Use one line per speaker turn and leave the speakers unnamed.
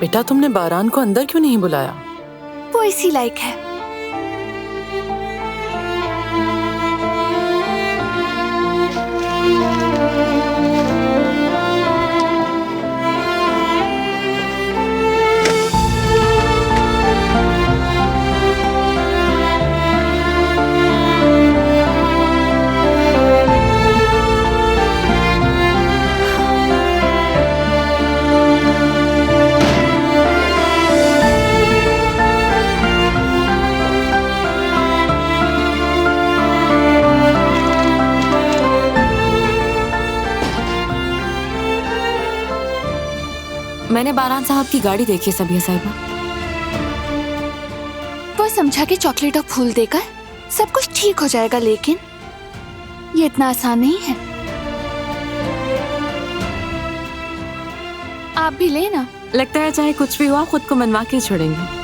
बेटा तुमने बारान को अंदर क्यों नहीं बुलाया?
वो इसी लायक है।
मैंने बारान साहब की गाड़ी देखी है सबिया साहिबा।
वो समझा कि चॉकलेट और फूल देकर सब कुछ ठीक हो जाएगा, लेकिन ये इतना आसान नहीं है। आप भी लेना।
लगता है चाहे कुछ भी हुआ खुद को मनवा के छोड़ेंगे।